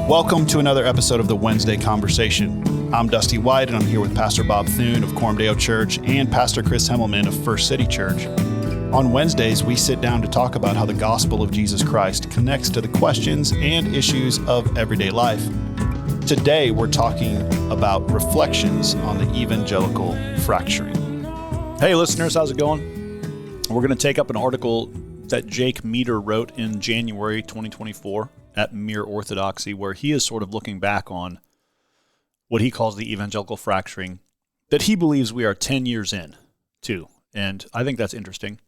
Welcome to another episode of the Wednesday Conversation. I'm Dusty White, and I'm here with Pastor Bob Thune of Coram Church and Pastor Chris Hemmelman of First City Church. On Wednesdays, we sit down to talk about how the gospel of Jesus Christ connects to the questions and issues of everyday life. Today, we're talking about reflections on the evangelical fracturing. Hey, listeners, how's it going? We're going to take up an article that Jake Meador wrote in January 2024 at Mere Orthodoxy, where he is sort of looking back on what he calls the evangelical fracturing that he believes we are 10 years in to. And I think that's interesting.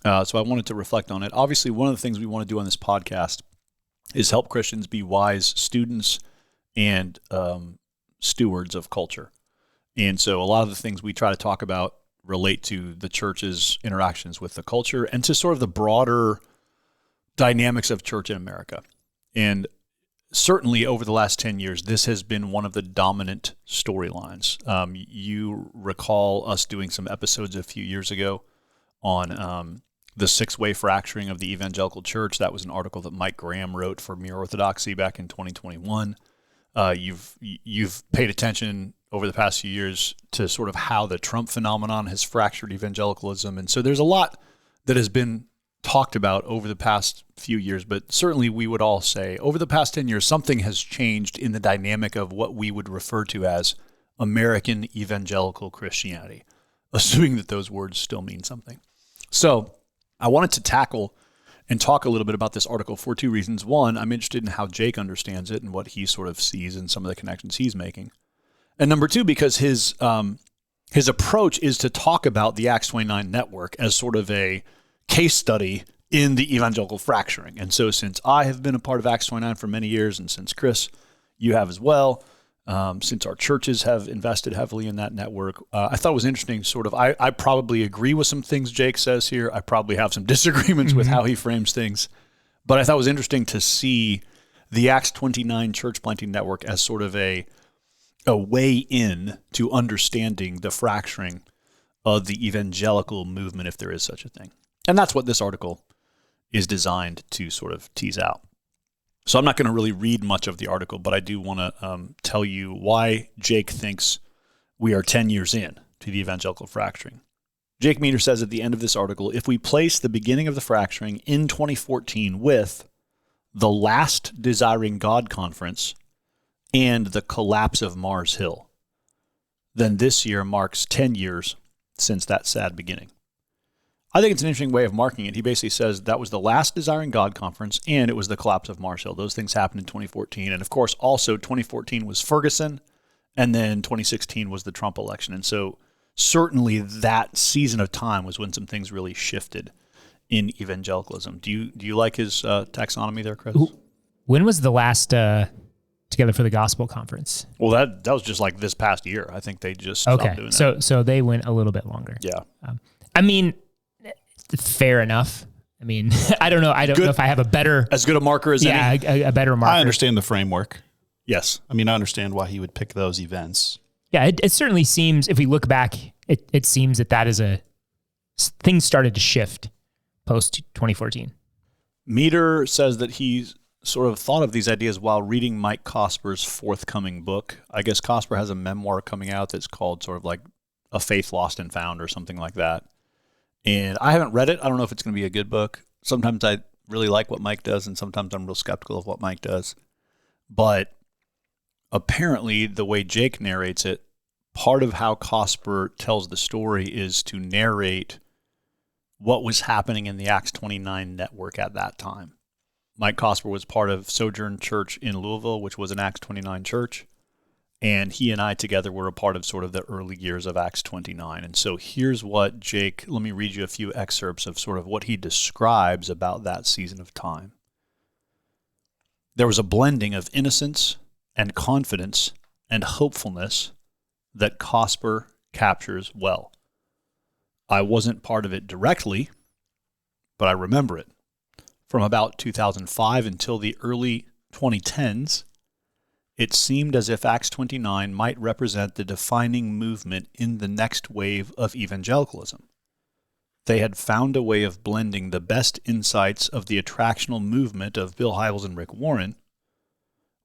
So I wanted to reflect on it. Obviously, one of the things we want to do on this podcast is help Christians be wise students and stewards of culture. And so a lot of the things we try to talk about relate to the church's interactions with the culture and to sort of the broader dynamics of church in America. And certainly over the last 10 years, this has been one of the dominant storylines. You recall us doing some episodes a few years ago on the six-way fracturing of the evangelical church. That was an article that Mike Graham wrote for Mere Orthodoxy back in 2021. You've paid attention over the past few years to sort of how the Trump phenomenon has fractured evangelicalism. And so there's a lot that has been talked about over the past few years, but certainly we would all say over the past 10 years, something has changed in the dynamic of what we would refer to as American evangelical Christianity, assuming that those words still mean something. So I wanted to tackle and talk a little bit about this article for two reasons. One, I'm interested in how Jake understands it and what he sort of sees and some of the connections he's making. And number two, because his approach is to talk about the Acts 29 network as sort of a case study in the evangelical fracturing. And so since I have been a part of Acts 29 for many years, and since Chris, you have as well, since our churches have invested heavily in that network, I thought it was interesting sort of, I probably agree with some things Jake says here. I probably have some disagreements with how he frames things. But I thought it was interesting to see the Acts 29 church planting network as sort of a way in to understanding the fracturing of the evangelical movement, if there is such a thing. And that's what this article is designed to sort of tease out. So I'm not going to really read much of the article, but I do want to tell you why Jake thinks we are 10 years in to the evangelical fracturing. Jake Meador says at the end of this article, if we place the beginning of the fracturing in 2014 with the last Desiring God conference and the collapse of Mars Hill, then this year marks 10 years since that sad beginning. I think it's an interesting way of marking it. He basically says that was the last Desiring God conference and it was the collapse of Mars Hill. Those things happened in 2014. And of course, also 2014 was Ferguson, and then 2016 was the Trump election. And so certainly that season of time was when some things really shifted in evangelicalism. Do you like his taxonomy there, Chris? When was the last Together for the Gospel conference? Well, that was just like this past year. I think they just stopped doing that. So they went a little bit longer. Yeah. I mean, fair enough. I mean, I don't know. I don't know if I have a better... As good a marker as any? Yeah, a better marker. I understand the framework. Yes. I mean, I understand why he would pick those events. Yeah, it certainly seems, if we look back, it seems that is things started to shift post-2014. Meador says that he sort of thought of these ideas while reading Mike Cosper's forthcoming book. I guess Cosper has a memoir coming out that's called sort of like A Faith Lost and Found or something like that. And I haven't read it. I don't know if it's going to be a good book. Sometimes I really like what Mike does, and sometimes I'm real skeptical of what Mike does. But apparently, the way Jake narrates it, part of how Cosper tells the story is to narrate what was happening in the Acts 29 network at that time. Mike Cosper was part of Sojourn Church in Louisville, which was an Acts 29 church. And he and I together were a part of sort of the early years of Acts 29. And so here's what Jake, let me read you a few excerpts of sort of what he describes about that season of time. There was a blending of innocence and confidence and hopefulness that Cosper captures well. I wasn't part of it directly, but I remember it. From about 2005 until the early 2010s, it seemed as if Acts 29 might represent the defining movement in the next wave of evangelicalism. They had found a way of blending the best insights of the attractional movement of Bill Hybels and Rick Warren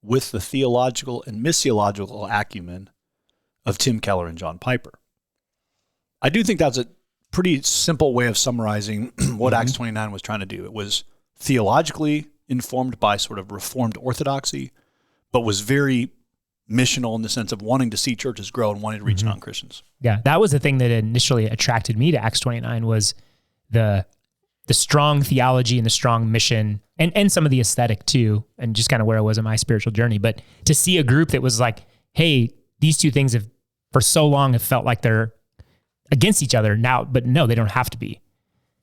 with the theological and missiological acumen of Tim Keller and John Piper. I do think that's a pretty simple way of summarizing what Acts 29 was trying to do. It was theologically informed by sort of Reformed orthodoxy, but was very missional in the sense of wanting to see churches grow and wanting to reach non-Christians. Yeah, that was the thing that initially attracted me to Acts 29 was the strong theology and the strong mission and some of the aesthetic too, and just kind of where I was in my spiritual journey. But to see a group that was like, hey, these two things have for so long have felt like they're against each other now, but no, they don't have to be.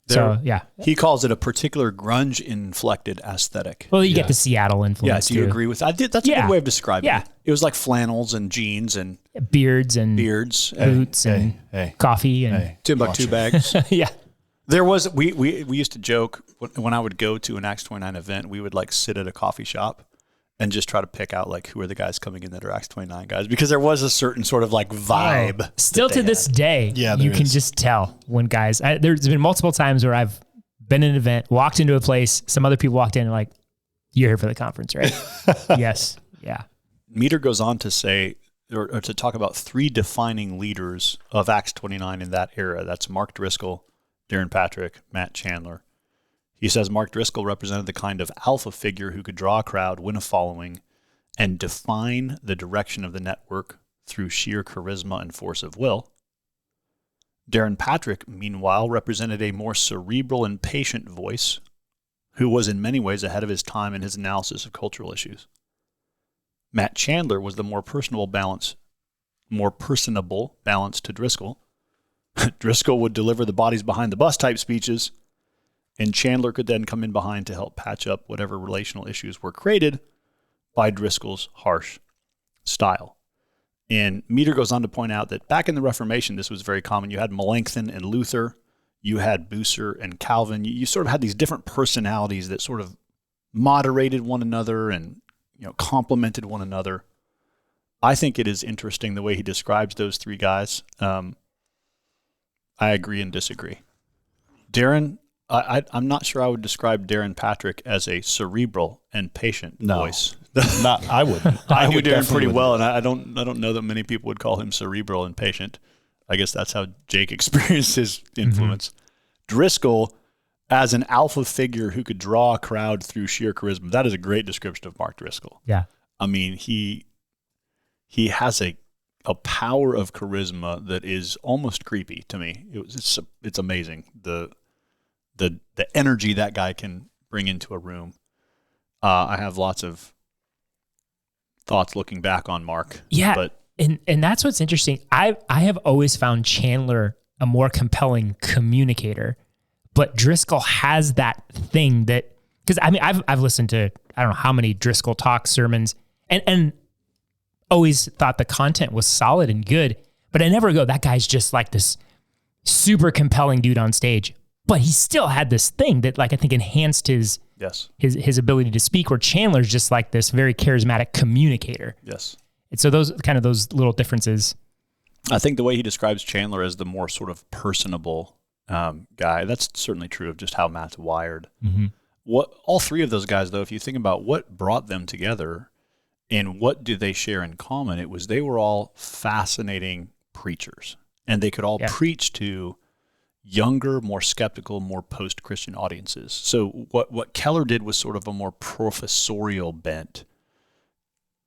So yeah. He calls it a particular grunge-inflected aesthetic. Well, you get the Seattle influence do you too. agree with that? That's a good way of describing it. It was like flannels and jeans and beards and boots and coffee and Timbuktu bags. Yeah. There was, we used to joke when I would go to an Acts 29 event, we would like sit at a coffee shop and just try to pick out like who are the guys coming in that are Acts 29 guys, because there was a certain sort of like vibe. Still to this day, you can just tell when guys, there's been multiple times where I've been in an event, walked into a place, some other people walked in and like, you're here for the conference, right? Yes. Yeah. Meador goes on to say, or to talk about three defining leaders of Acts 29 in that era. That's Mark Driscoll, Darren Patrick, Matt Chandler. He says Mark Driscoll represented the kind of alpha figure who could draw a crowd, win a following, and define the direction of the network through sheer charisma and force of will. Darren Patrick, meanwhile, represented a more cerebral and patient voice who was in many ways ahead of his time in his analysis of cultural issues. Matt Chandler was the more personable balance to Driscoll. Driscoll would deliver the bodies behind the bus type speeches, and Chandler could then come in behind to help patch up whatever relational issues were created by Driscoll's harsh style. And Meador goes on to point out that back in the Reformation, this was very common. You had Melanchthon and Luther. You had Bucer and Calvin. You sort of had these different personalities that sort of moderated one another and complemented one another. I think it is interesting the way he describes those three guys. I agree and disagree. Darren, I'm not sure I would describe Darren Patrick as a cerebral and patient voice. I wouldn't. I knew Darren pretty well, and I don't know that many people would call him cerebral and patient. I guess that's how Jake experienced his influence. Driscoll, as an alpha figure who could draw a crowd through sheer charisma, that is a great description of Mark Driscoll. Yeah. I mean, he has a power of charisma that is almost creepy to me. It's amazing the energy that guy can bring into a room. I have lots of thoughts looking back on Mark. Yeah, but and that's what's interesting. I have always found Chandler a more compelling communicator, but Driscoll has that thing that, because I mean I've listened to I don't know how many Driscoll talk sermons and always thought the content was solid and good, but I never go, that guy's just like this super compelling dude on stage. But he still had this thing that, like, I think enhanced his ability to speak, where Chandler's just like this very charismatic communicator. Yes. And so those little differences. I think the way he describes Chandler as the more sort of personable guy, that's certainly true of just how Matt's wired. What all three of those guys, though, if you think about what brought them together and what do they share in common, it was they were all fascinating preachers, and they could all preach to younger, more skeptical, more post-Christian audiences. So what Keller did was sort of a more professorial bent.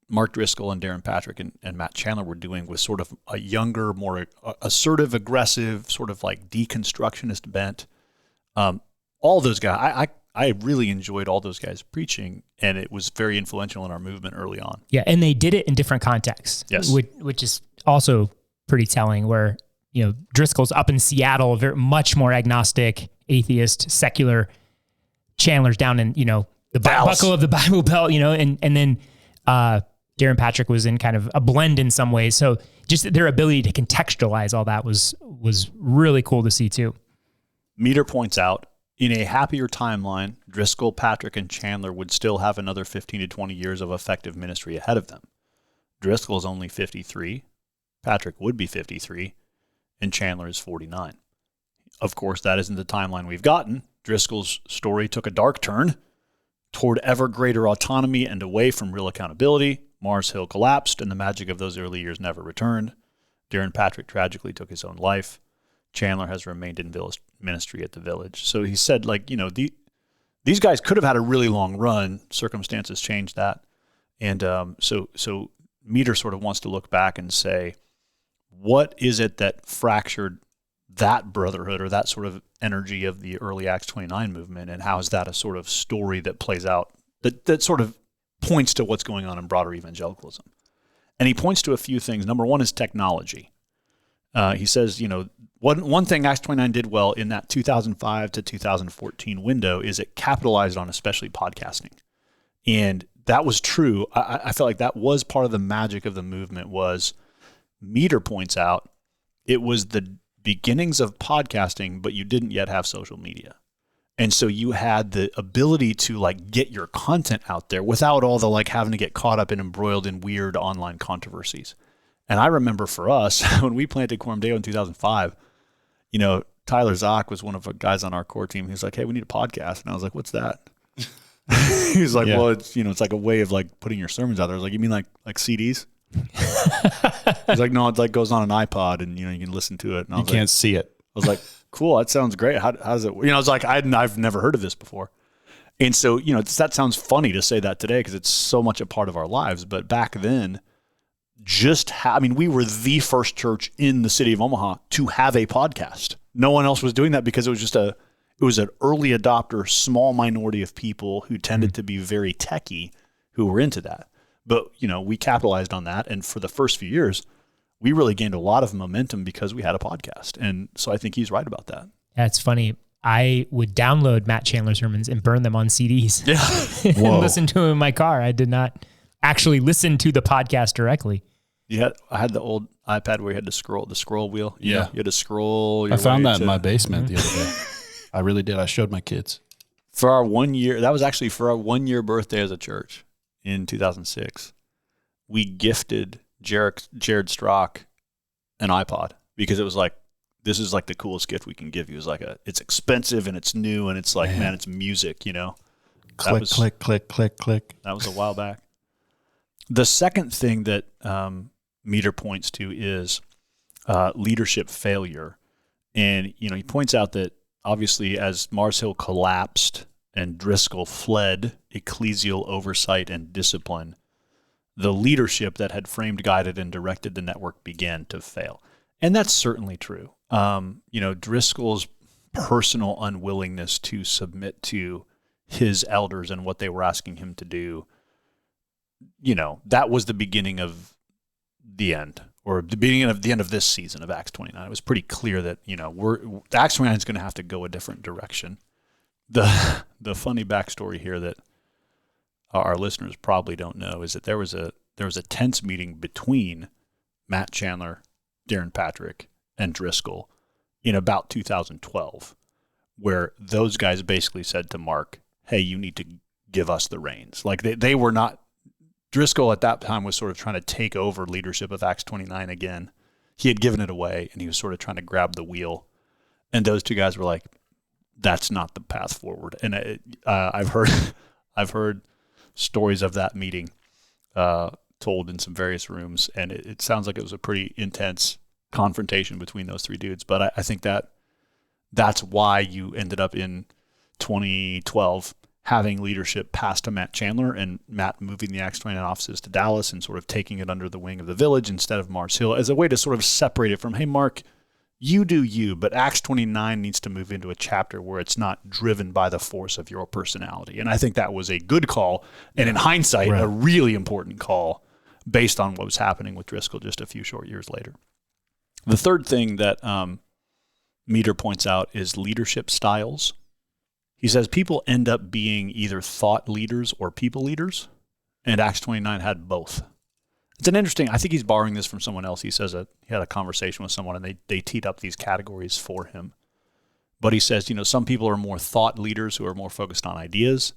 Mark Driscoll and Darren Patrick and Matt Chandler were doing was sort of a younger, more assertive, aggressive, sort of like deconstructionist bent. All those guys, I really enjoyed all those guys preaching, and it was very influential in our movement early on. Yeah, and they did it in different contexts, which is also pretty telling, where Driscoll's up in Seattle, very much more agnostic, atheist, secular. Chandler's down in, the buckle of the Bible Belt, and then Darren Patrick was in kind of a blend in some ways. So just their ability to contextualize all that was really cool to see too. Meador points out, in a happier timeline, Driscoll, Patrick, and Chandler would still have another 15 to 20 years of effective ministry ahead of them. Driscoll is only 53. Patrick would be 53. And Chandler is 49. Of course, that isn't the timeline we've gotten. Driscoll's story took a dark turn. Toward ever greater autonomy and away from real accountability, Mars Hill collapsed, and the magic of those early years never returned. Darren Patrick tragically took his own life. Chandler has remained in ministry at the Village. So he said, like, these guys could have had a really long run. Circumstances changed that. And so Meador sort of wants to look back and say, what is it that fractured that brotherhood or that sort of energy of the early Acts 29 movement, and how is that a sort of story that plays out, that sort of points to what's going on in broader evangelicalism? And he points to a few things. Number one is technology. He says, one thing Acts 29 did well in that 2005 to 2014 window is it capitalized on especially podcasting. And that was true. I felt like that was part of the magic of the movement. Was Meador points out it was the beginnings of podcasting, but you didn't yet have social media. And so you had the ability to like get your content out there without all the like having to get caught up and embroiled in weird online controversies. And I remember for us, when we planted Coram Deo in 2005, Tyler Zock was one of the guys on our core team. He was like, hey, we need a podcast. And I was like, what's that? He was like, well, it's, it's like a way of like putting your sermons out there. I was like, you mean like CDs? He's like, no, it like goes on an iPod and, you can listen to it. And you can't see it. I was like, cool. That sounds great. How does it, I was like, I've never heard of this before. And so, that sounds funny to say that today because it's so much a part of our lives. But back then, we were the first church in the city of Omaha to have a podcast. No one else was doing that because it was just it was an early adopter, small minority of people who tended to be very techie who were into that. But, we capitalized on that. And for the first few years, we really gained a lot of momentum because we had a podcast. And so I think he's right about that. That's funny. I would download Matt Chandler sermons and burn them on CDs. Yeah. And listen to them in my car. I did not actually listen to the podcast directly. I had the old iPad where you had to scroll, the scroll wheel. Yeah. You had to scroll. I found that in my basement the other day. I really did. I showed my kids. For our 1 year, that was actually for our 1 year birthday as a church in 2006. We gifted Jared Strock an iPod because it was like, this is like the coolest gift we can give you. It's expensive and it's new and it's like, man, it's music, Click, click, click, click. That was a while back. The second thing that Meador points to is leadership failure. And, he points out that obviously as Mars Hill collapsed and Driscoll fled ecclesial oversight and discipline, the leadership that had framed, guided, and directed the network began to fail. And that's certainly true. Driscoll's personal unwillingness to submit to his elders and what they were asking him to do, that was the beginning of the end, or the beginning of the end of this season of Acts 29. It was pretty clear that, Acts 29 is going to have to go a different direction. The funny backstory here that our listeners probably don't know is that there was a tense meeting between Matt Chandler, Darren Patrick, and Driscoll in about 2012, where those guys basically said to Mark, hey, you need to give us the reins. Like they were not, Driscoll at that time was sort of trying to take over leadership of Acts 29 again. He had given it away and he was sort of trying to grab the wheel. And those two guys were like, that's not the path forward. And I've heard stories of that meeting told in some various rooms, and it sounds like it was a pretty intense confrontation between those three dudes. But I think that's why you ended up in 2012 having leadership pass to Matt Chandler, and Matt moving the Acts 29 offices to Dallas and sort of taking it under the wing of the Village instead of Mars Hill as a way to sort of separate it from, hey, Mark, you do you, but Acts 29 needs to move into a chapter where it's not driven by the force of your personality. And I think that was a good call, and in hindsight, a really important call based on what was happening with Driscoll just a few short years later. The third thing that Meador points out is leadership styles. He says people end up being either thought leaders or people leaders, and Acts 29 had both. It's an interesting, I think he's borrowing this from someone else. He says that he had a conversation with someone and they teed up these categories for him. But he says, some people are more thought leaders who are more focused on ideas.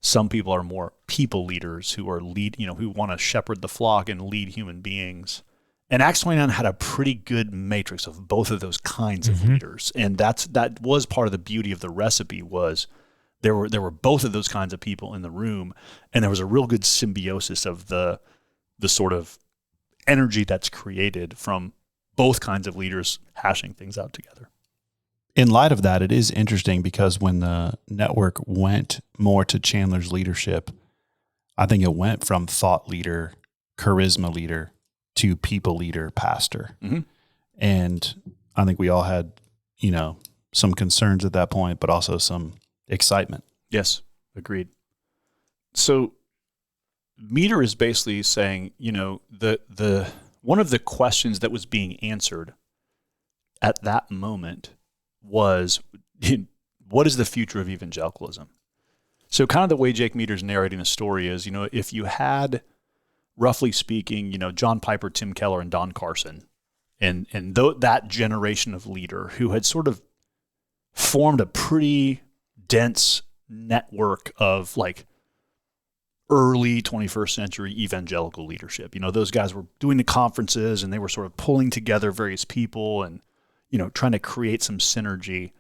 Some people are more people leaders who are who want to shepherd the flock and lead human beings. And Acts 29 had a pretty good matrix of both of those kinds of leaders. And that was part of the beauty of the recipe was there were both of those kinds of people in the room, and there was a real good symbiosis of the sort of energy that's created from both kinds of leaders hashing things out together. In light of that, it is interesting because when the network went more to Chandler's leadership, I think it went from thought leader, charisma leader to people leader, pastor. Mm-hmm. And I think we all had, some concerns at that point, but also some excitement. Yes, agreed. So Meador is basically saying, the one of the questions that was being answered at that moment was, what is the future of evangelicalism? So kind of the way Jake Meador's narrating the story is, if you had, roughly speaking, John Piper, Tim Keller, and Don Carson, and that generation of leader who had sort of formed a pretty dense network of like early 21st century evangelical leadership. Those guys were doing the conferences and they were sort of pulling together various people and, trying to create some synergy.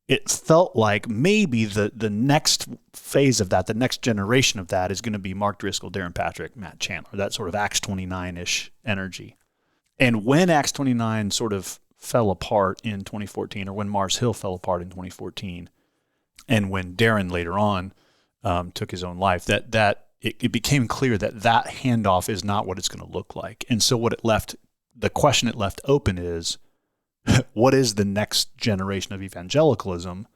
It felt like maybe the next phase of that, the next generation of that is going to be Mark Driscoll, Darren Patrick, Matt Chandler, that sort of Acts 29-ish energy. And when Acts 29 sort of fell apart in 2014, or when Mars Hill fell apart in 2014, and when Darren later on took his own life, that it became clear that handoff is not what it's going to look like. And so the question it left open is, what is the next generation of evangelicalism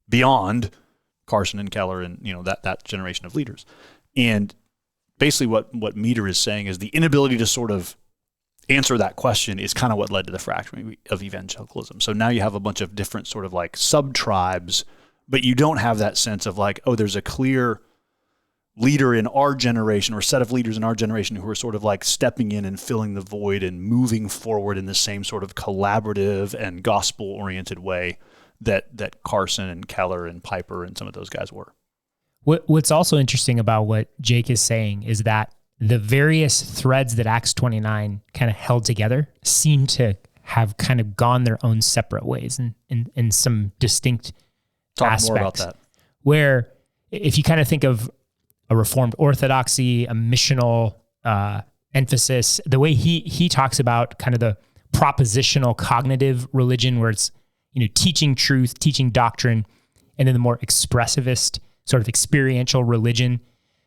beyond Carson and Keller and that generation of leaders? And basically what Meador is saying is the inability to sort of answer that question is kind of what led to the fracturing of evangelicalism. So now you have a bunch of different sort of like sub-tribes, but you don't have that sense of like, oh, there's a clear leader in our generation or set of leaders in our generation who are sort of like stepping in and filling the void and moving forward in the same sort of collaborative and gospel-oriented way that Carson and Keller and Piper and some of those guys were. What's also interesting about what Jake is saying is that the various threads that Acts 29 kind of held together seem to have kind of gone their own separate ways in some distinct aspects. Talk more about that. Where if you kind of think of a Reformed orthodoxy, a missional emphasis, the way he talks about kind of the propositional cognitive religion where it's, teaching truth, teaching doctrine, and then the more expressivist sort of experiential religion,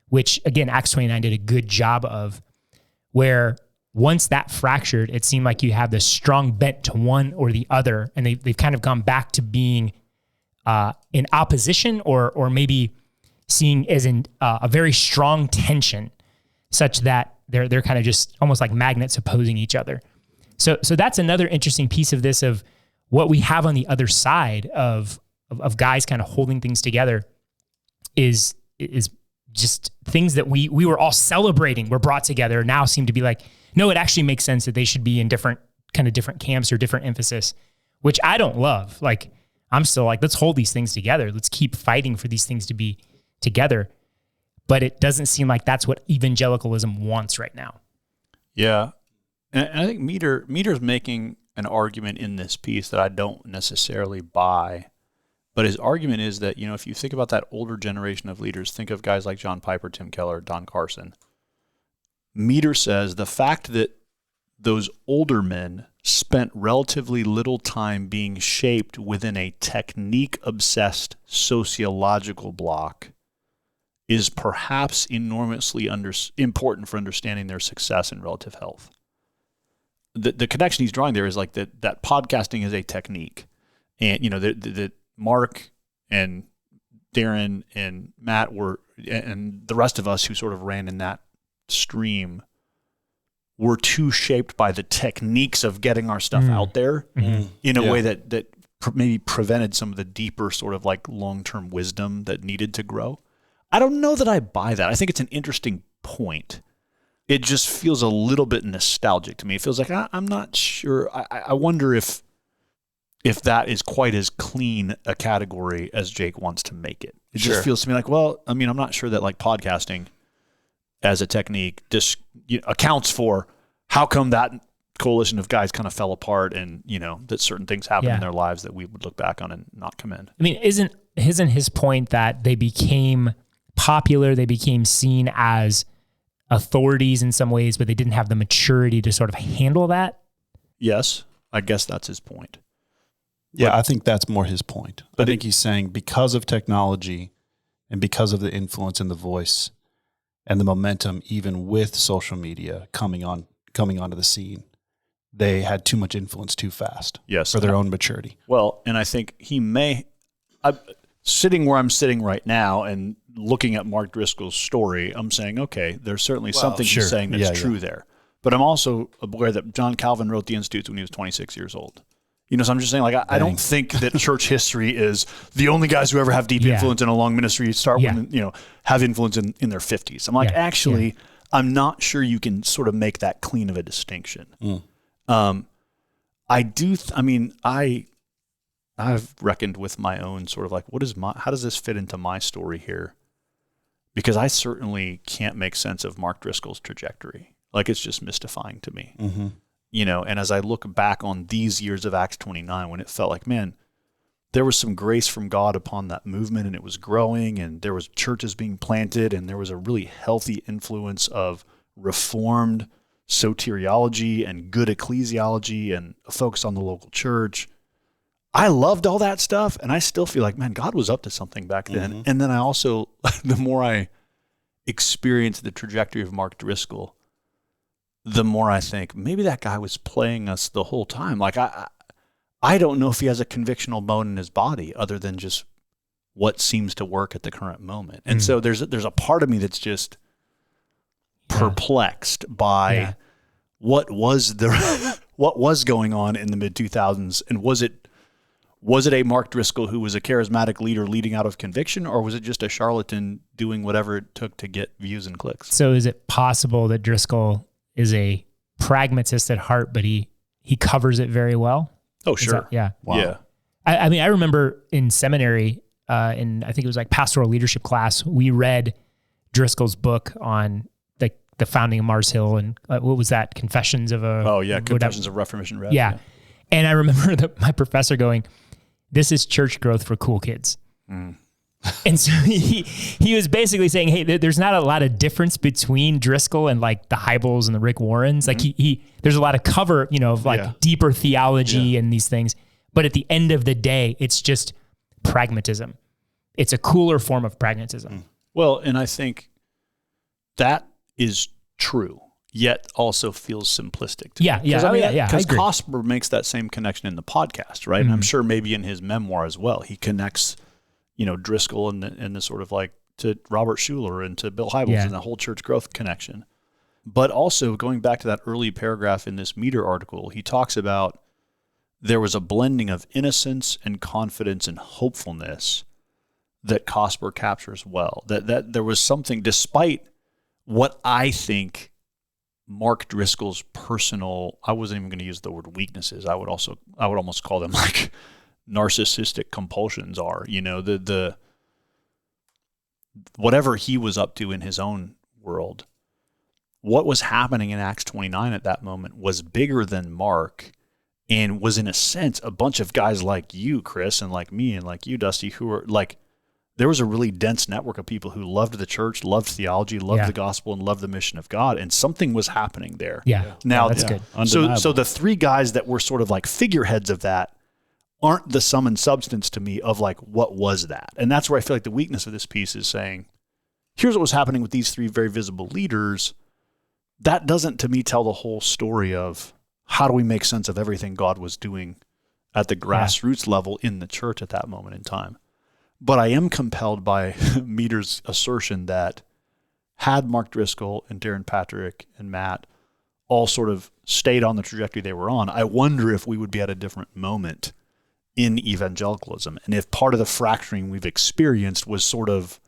which again, Acts 29 did a good job of, where once that fractured, it seemed like you have this strong bent to one or the other, and they've kind of gone back to being in opposition or maybe seeing as in a very strong tension, such that they're kind of just almost like magnets opposing each other. So that's another interesting piece of this, of what we have on the other side of guys kind of holding things together is just things that we were all celebrating were brought together now seem to be like, no, it actually makes sense that they should be in different camps or different emphasis, which I don't love. Like, I'm still like, let's hold these things together. Let's keep fighting for these things to be together. But it doesn't seem like that's what evangelicalism wants right now. Yeah. And I think Meador's making an argument in this piece that I don't necessarily buy. But his argument is that, if you think about that older generation of leaders, think of guys like John Piper, Tim Keller, Don Carson. Meador says the fact that those older men spent relatively little time being shaped within a technique-obsessed sociological block is perhaps enormously important for understanding their success and relative health. The connection he's drawing there is like that podcasting is a technique. And, that Mark and Darren and Matt and the rest of us who sort of ran in that stream were too shaped by the techniques of getting our stuff out there in a way that maybe prevented some of the deeper sort of like long-term wisdom that needed to grow. I don't know that I buy that. I think it's an interesting point. It just feels a little bit nostalgic to me. It feels like I'm not sure. I wonder if that is quite as clean a category as Jake wants to make it. It just feels to me like, well, I mean, I'm not sure that like podcasting as a technique just accounts for how come that coalition of guys kind of fell apart and, that certain things happened in their lives that we would look back on and not commend. I mean, isn't his point that they became popular, they became seen as authorities in some ways, but they didn't have the maturity to sort of handle that? Yes, I guess that's his point. Yeah, I think that's more his point. I think he's saying because of technology and because of the influence and the voice and the momentum, even with social media coming onto the scene, they had too much influence too fast. Yes, for their own maturity. Well, and I think sitting where I'm sitting right now and looking at Mark Driscoll's story, I'm saying, okay, there's certainly something he's saying that's true there. But I'm also aware that John Calvin wrote the Institutes when he was 26 years old. So I'm just saying, I don't think that church history is the only guys who ever have deep influence in a long ministry start when, have influence in their 50s. I'm like, I'm not sure you can sort of make that clean of a distinction. I've reckoned with my own sort of how does this fit into my story here? Because I certainly can't make sense of Mark Driscoll's trajectory. It's just mystifying to me. Mm-hmm. And as I look back on these years of Acts 29, when it felt like, man, there was some grace from God upon that movement, and it was growing, and there was churches being planted, and there was a really healthy influence of Reformed soteriology and good ecclesiology and a focus on the local church. I loved all that stuff, and I still feel like, man, God was up to something back then. Mm-hmm. And then I also, the more I experience the trajectory of Mark Driscoll, the more I think maybe that guy was playing us the whole time. I don't know if he has a convictional bone in his body other than just what seems to work at the current moment. And so there's a part of me that's just perplexed by what was going on in the mid 2000s, and was it a Mark Driscoll who was a charismatic leader leading out of conviction, or was it just a charlatan doing whatever it took to get views and clicks? So is it possible that Driscoll is a pragmatist at heart, but he covers it very well? Oh, sure. Yeah. Wow. Yeah. I remember in seminary, in I think it was pastoral leadership class, we read Driscoll's book on the founding of Mars Hill, and what was that? Confessions of a... Confessions of Reformation Rev. Yeah. And I remember my professor going, "This is church growth for cool kids." Mm. And so he was basically saying, hey, there's not a lot of difference between Driscoll and the Hybels and the Rick Warrens. Mm-hmm. There's a lot of cover, of deeper theology and these things. But at the end of the day, it's just pragmatism. It's a cooler form of pragmatism. Mm. Well, and I think that is true, yet also feels simplistic to me. Because Cosper makes that same connection in the podcast, right? Mm-hmm. And I'm sure maybe in his memoir as well, he connects, Driscoll and the sort of to Robert Schuller and to Bill Hybels and the whole church growth connection. But also going back to that early paragraph in this Meador article, he talks about there was a blending of innocence and confidence and hopefulness that Cosper captures well. That there was something, despite what I think Mark Driscoll's personal, I wasn't even going to use the word weaknesses. I would almost call them narcissistic compulsions are, the whatever he was up to in his own world. What was happening in Acts 29 at that moment was bigger than Mark, and was in a sense a bunch of guys like you, Chris, and like me, and like you, Dusty, who were there was a really dense network of people who loved the church, loved theology, loved the gospel, and loved the mission of God, and something was happening there. Yeah. Now, that's good. So the three guys that were sort of figureheads of that aren't the sum and substance to me of what was that? And that's where I feel like the weakness of this piece is saying, here's what was happening with these three very visible leaders. That doesn't, to me, tell the whole story of how do we make sense of everything God was doing at the grassroots level in the church at that moment in time. But I am compelled by Meador's assertion that had Mark Driscoll and Darren Patrick and Matt all sort of stayed on the trajectory they were on, I wonder if we would be at a different moment in evangelicalism. And if part of the fracturing we've experienced was sort of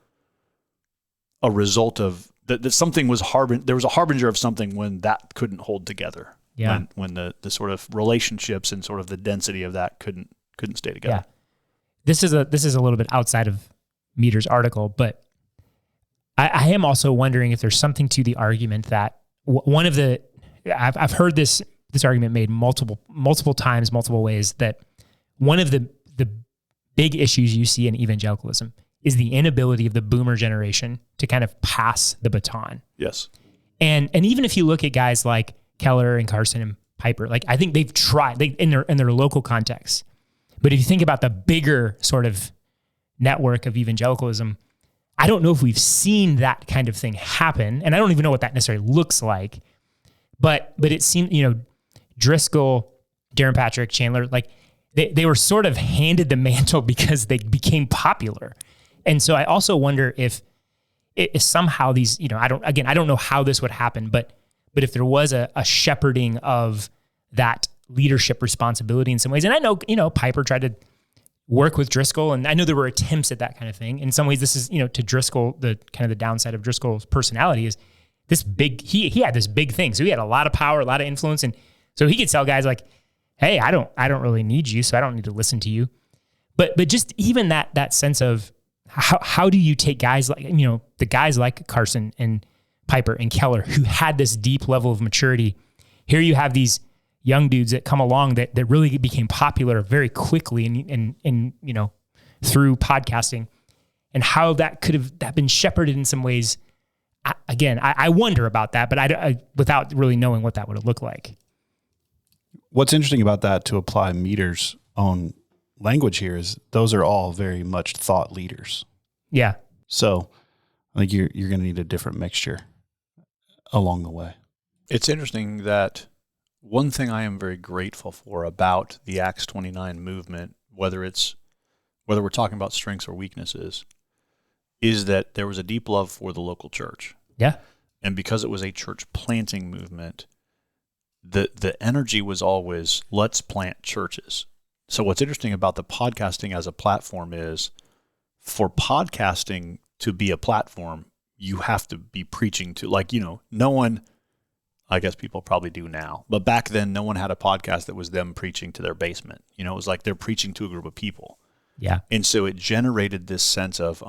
a result of that something was there was a harbinger of something when that couldn't hold together. Yeah. When the sort of relationships and sort of the density of that couldn't stay together. Yeah. This is a little bit outside of Meador's article, but I am also wondering if there's something to the argument that one of the I've heard this argument made multiple times, multiple ways, that one of the big issues you see in evangelicalism is the inability of the boomer generation to kind of pass the baton. Yes. And even if you look at guys like Keller and Carson and Piper, like I think they've tried in their local context. But if you think about the bigger sort of network of evangelicalism, I don't know if we've seen that kind of thing happen. And I don't even know what that necessarily looks like. But it seemed, Driscoll, Darren Patrick, Chandler, like they were sort of handed the mantle because they became popular. And so I also wonder if somehow these, I don't know how this would happen, but if there was a shepherding of that leadership responsibility in some ways. And I know, Piper tried to work with Driscoll, and I know there were attempts at that kind of thing. In some ways, this is, to Driscoll, the kind of the downside of Driscoll's personality is this big, he had this big thing. So he had a lot of power, a lot of influence. And so he could tell guys like, hey, I don't really need you, so I don't need to listen to you. But just even that sense of how do you take guys like, the guys like Carson and Piper and Keller who had this deep level of maturity. Here you have these young dudes that come along that really became popular very quickly and through podcasting, and how that could have been shepherded in some ways. I wonder about that, but I without really knowing what that would have looked like. What's interesting about that, to apply Meador's own language here, is those are all very much thought leaders. Yeah. So I think you're going to need a different mixture along the way. It's interesting that one thing I am very grateful for about the Acts 29 movement, whether we're talking about strengths or weaknesses, is that there was a deep love for the local church. Yeah. And because it was a church planting movement, the energy was always, let's plant churches. So what's interesting about the podcasting as a platform is, for podcasting to be a platform, you have to be preaching to, no one, I guess people probably do now, but back then no one had a podcast that was them preaching to their basement. It was like they're preaching to a group of people. Yeah. And so it generated this sense of,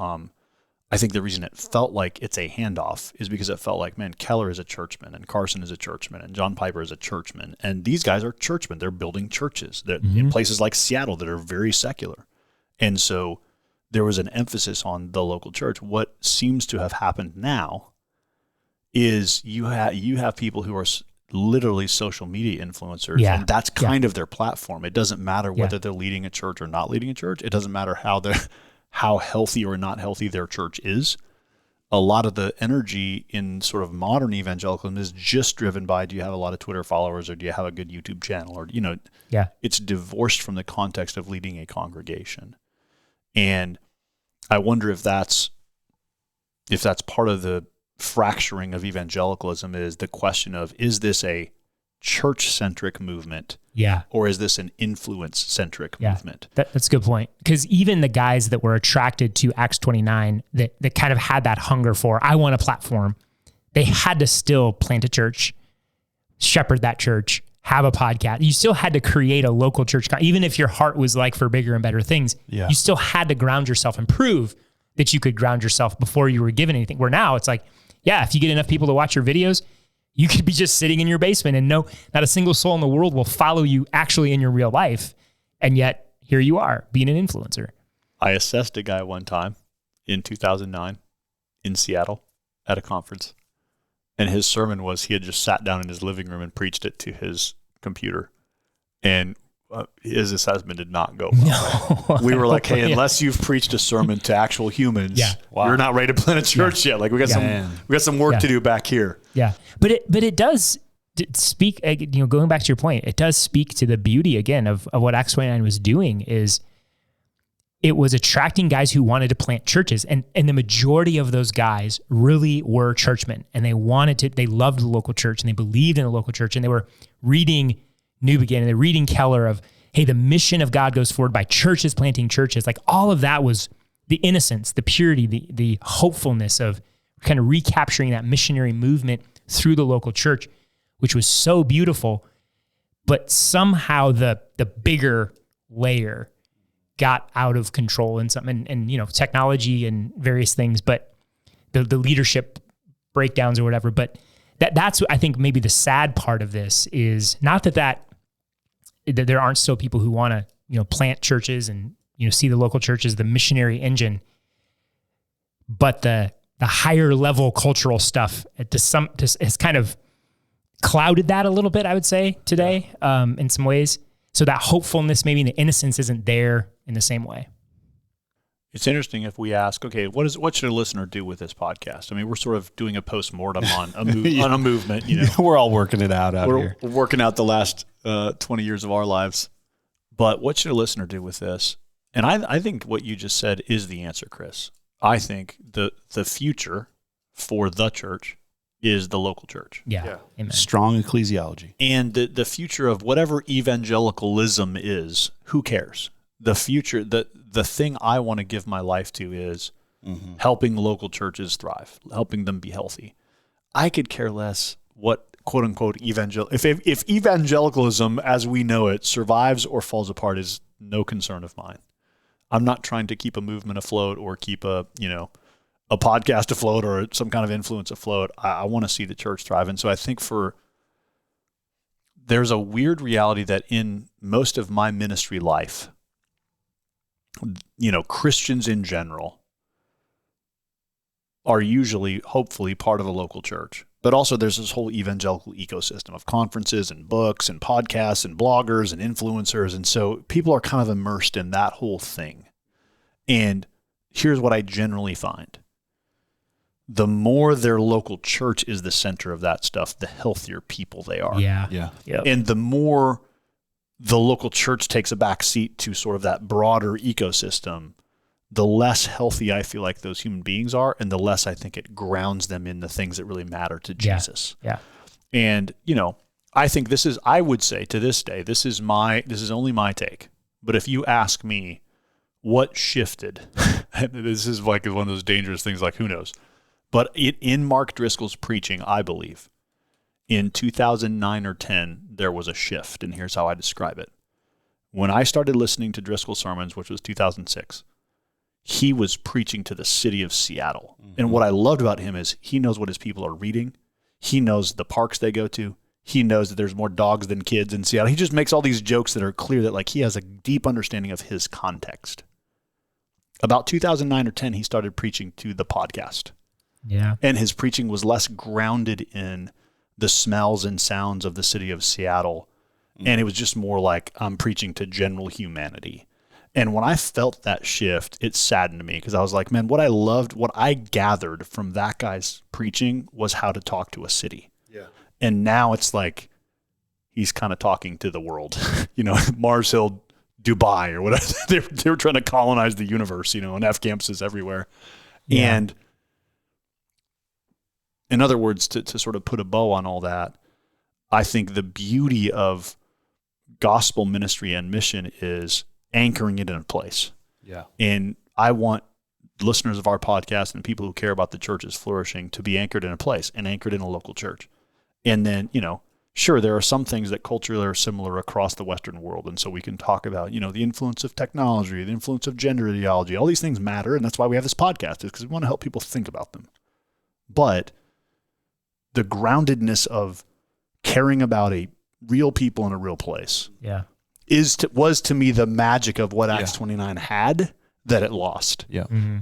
I think the reason it felt like it's a handoff is because it felt like, man, Keller is a churchman and Carson is a churchman and John Piper is a churchman. And these guys are churchmen. They're building churches that in places like Seattle that are very secular. And so there was an emphasis on the local church. What seems to have happened now is you have people who are literally social media influencers, and that's kind of their platform. It doesn't matter whether they're leading a church or not leading a church. It doesn't matter how healthy or not healthy their church is. A lot of the energy in sort of modern evangelicalism is just driven by, do you have a lot of Twitter followers, or do you have a good YouTube channel, or it's divorced from the context of leading a congregation. And I wonder if that's part of the fracturing of evangelicalism, is the question of, is this a church-centric movement? Yeah. Or is this an influence-centric movement? That's a good point. Because even the guys that were attracted to Acts 29, that kind of had that hunger for, I want a platform, they had to still plant a church, shepherd that church, have a podcast. You still had to create a local church. Even if your heart was like for bigger and better things, you still had to ground yourself and prove that you could ground yourself before you were given anything. Where now it's like, if you get enough people to watch your videos, you could be just sitting in your basement and not a single soul in the world will follow you actually in your real life. And yet here you are being an influencer. I assessed a guy one time in 2009 in Seattle at a conference. And his sermon was, he had just sat down in his living room and preached it to his computer. And his assessment did not go well. No. We were like, hey, unless you've preached a sermon to actual humans, you're not ready to plant a church yet. Like we got some work to do back here. Yeah. But it does speak, going back to your point, it does speak to the beauty again of what Acts 29 was doing. Is it was attracting guys who wanted to plant churches, and the majority of those guys really were churchmen, and they loved the local church, and they believed in the local church, and they were reading New Beginning, they're reading Keller of, hey, the mission of God goes forward by churches planting churches. Like all of that was the innocence, the purity, the hopefulness of kind of recapturing that missionary movement through the local church, which was so beautiful. But somehow the bigger layer got out of control and technology and various things, but the leadership breakdowns or whatever. But that's I think maybe the sad part of this is not that there aren't still people who want to plant churches and see the local church as the missionary engine, but the higher level cultural stuff has kind of clouded that a little bit, I would say, today, in some ways. So that hopefulness, maybe the innocence isn't there in the same way. It's interesting if we ask, okay, what should a listener do with this podcast? I mean, we're sort of doing a postmortem on a movement. We're all working it out here. We're working out the last 20 years of our lives. But what should a listener do with this? And I think what you just said is the answer, Chris. I think the future for the church is the local church. Yeah. Amen. Strong ecclesiology. And the future of whatever evangelicalism is, who cares? The future, the thing I want to give my life to is helping local churches thrive, helping them be healthy. I could care less what quote unquote if evangelicalism as we know it survives or falls apart is no concern of mine. I'm not trying to keep a movement afloat or keep a podcast afloat or some kind of influence afloat. I want to see the church thrive. And so I think there's a weird reality that in most of my ministry life, Christians in general are usually, hopefully, part of a local church. But also there's this whole evangelical ecosystem of conferences and books and podcasts and bloggers and influencers. And so people are kind of immersed in that whole thing. And here's what I generally find. The more their local church is the center of that stuff, the healthier people they are. Yeah. Yep. And the more the local church takes a back seat to sort of that broader ecosystem, the less healthy I feel like those human beings are, and the less I think it grounds them in the things that really matter to Jesus. Yeah. And, I think I would say to this day, this is only my take. But if you ask me what shifted, this is like one of those dangerous things, like who knows? But in Mark Driscoll's preaching, I believe, in 2009 or 10, there was a shift, and here's how I describe it. When I started listening to Driscoll sermons, which was 2006, he was preaching to the city of Seattle. Mm-hmm. And what I loved about him is he knows what his people are reading. He knows the parks they go to. He knows that there's more dogs than kids in Seattle. He just makes all these jokes that are clear that like he has a deep understanding of his context. About 2009 or 10, he started preaching to the podcast. Yeah. And his preaching was less grounded in the smells and sounds of the city of Seattle. And it was just more like I'm preaching to general humanity. And when I felt that shift, it saddened me because I was like, man, what I gathered from that guy's preaching was how to talk to a city. Yeah. And now it's like he's kind of talking to the world, Mars Hill, Dubai or whatever. they were trying to colonize the universe, and F campuses everywhere. Yeah. And in other words, to sort of put a bow on all that, I think the beauty of gospel ministry and mission is anchoring it in a place. Yeah. And I want listeners of our podcast and people who care about the church's flourishing to be anchored in a place and anchored in a local church. And then, sure, there are some things that culturally are similar across the Western world. And so we can talk about, the influence of technology, the influence of gender ideology. All these things matter. And that's why we have this podcast, is because we want to help people think about them. But the groundedness of caring about a real people in a real place was to me the magic of what Acts 29 had that it lost in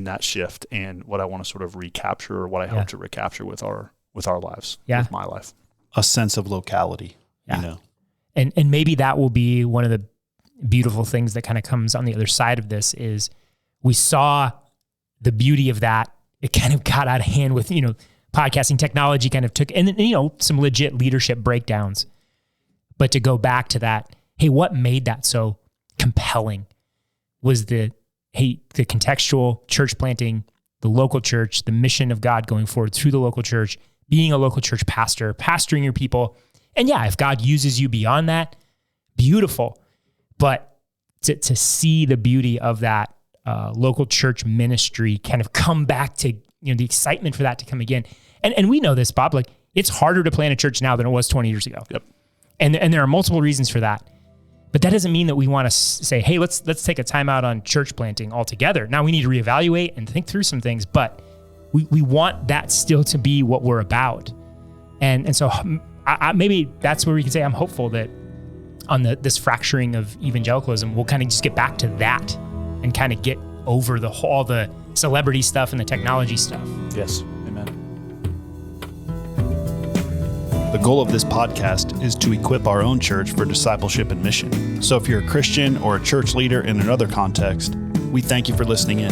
that shift, and what I want to sort of recapture, or what I hope to recapture with our lives, with my life. A sense of locality, And maybe that will be one of the beautiful things that kind of comes on the other side of this is we saw the beauty of that. It kind of got out of hand with, podcasting technology kind of took, and some legit leadership breakdowns. But to go back to that, hey, what made that so compelling was the contextual church planting, the local church, the mission of God going forward through the local church, being a local church pastor, pastoring your people. And yeah, if God uses you beyond that, beautiful. But to see the beauty of that local church ministry kind of come back to, the excitement for that to come again. And we know this, Bob, like it's harder to plant a church now than it was 20 years ago. Yep. And there are multiple reasons for that. But that doesn't mean that we want to say, hey, let's take a time out on church planting altogether. Now we need to reevaluate and think through some things, but we want that still to be what we're about. And so maybe that's where we can say I'm hopeful that on this fracturing of evangelicalism, we'll kind of just get back to that and kind of get over all the celebrity stuff and the technology stuff. Yes. Amen. The goal of this podcast is to equip our own church for discipleship and mission. So if you're a Christian or a church leader in another context, we thank you for listening in.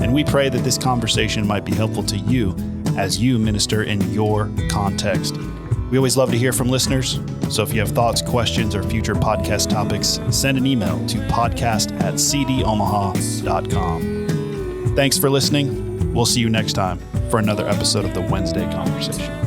And we pray that this conversation might be helpful to you as you minister in your context. We always love to hear from listeners. So if you have thoughts, questions, or future podcast topics, send an email to podcast@cdomaha.com. Thanks for listening. We'll see you next time for another episode of the Wednesday Conversation.